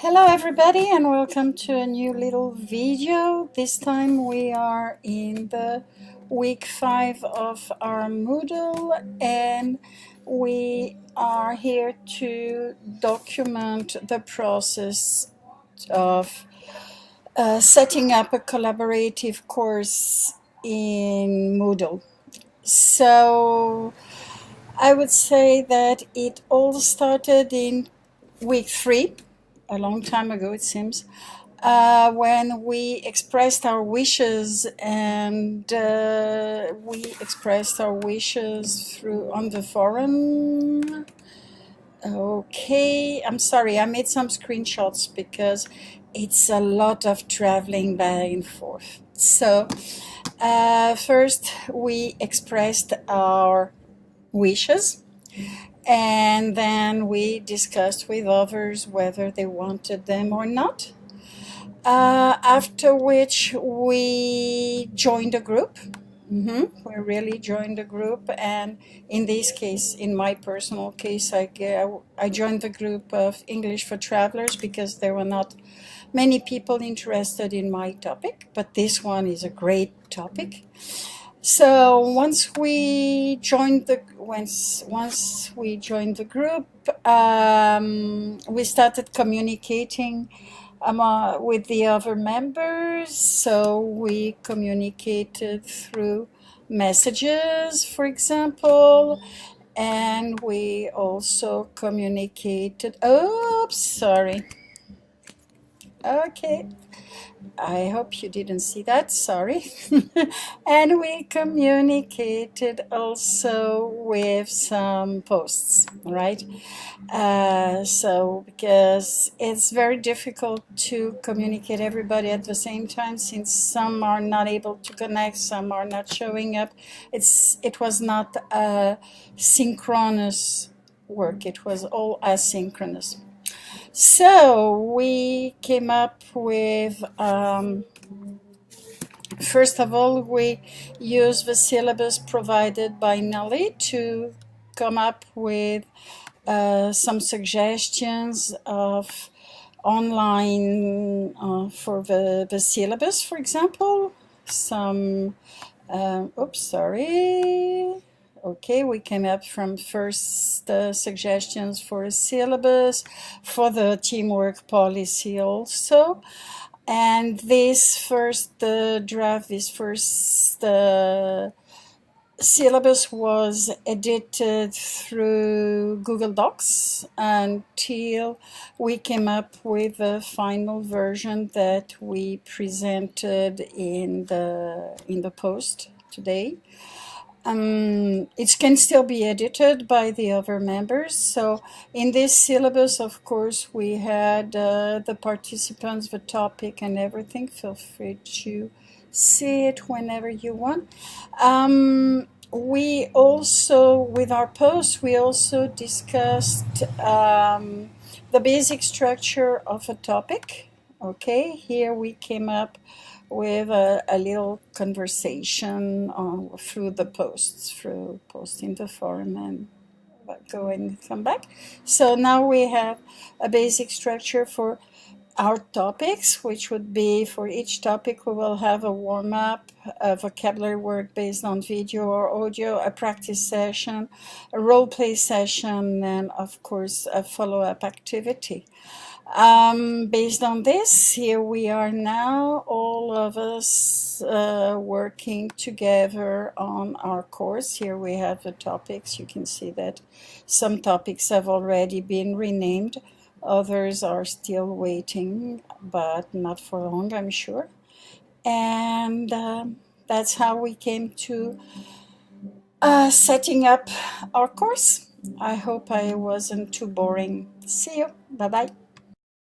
Hello everybody and welcome to a new little video. This time we are in the week 5 of our Moodle and we are here to document the process of setting up a collaborative course in Moodle. So I would say that it all started in week 3, a long time ago it seems, when we expressed our wishes and we expressed our wishes through on the forum. Okay, I'm sorry, I made some screenshots because it's a lot of traveling back and forth. So first we expressed our wishes, and then we discussed with others whether they wanted them or not. After which we joined a group. We really joined a group, and in this case, in my personal case, I joined the group of English for Travelers because there were not many people interested in my topic, but this one is a great topic. So once we joined the group, we started communicating with the other members. So we communicated through messages, for example, and we also communicated. Oops, sorry. Okay. I hope you didn't see that, sorry. And we communicated also with some posts, right? So, because it's very difficult to communicate everybody at the same time, since some are not able to connect, some are not showing up. It was not synchronous work, it was all asynchronous. So we came up with, first of all, we used the syllabus provided by Nelly to come up with some suggestions of online for the syllabus, for example. Some, oops, sorry. Okay, we came up from first suggestions for a syllabus, for the teamwork policy also. And this first draft, this first syllabus was edited through Google Docs until we came up with a final version that we presented in the post today. It can still be edited by the other members. So in this syllabus, of course, we had the participants, the topic, and everything. Feel free to see it whenever you want. We also, with our post, we also discussed the basic structure of a topic. Okay, here we came up with a little conversation through the posts, through posting the forum and go and come back. So now we have a basic structure for our topics, which would be, for each topic we will have a warm-up, a vocabulary word based on video or audio, a practice session, a role play session, and of course a follow-up activity. Based on this, here we are now, all of us working together on our course. Here we have the topics. You can see that some topics have already been renamed. Others are still waiting, but not for long, I'm sure. And that's how we came to setting up our course. I hope I wasn't too boring. See you. Bye-bye.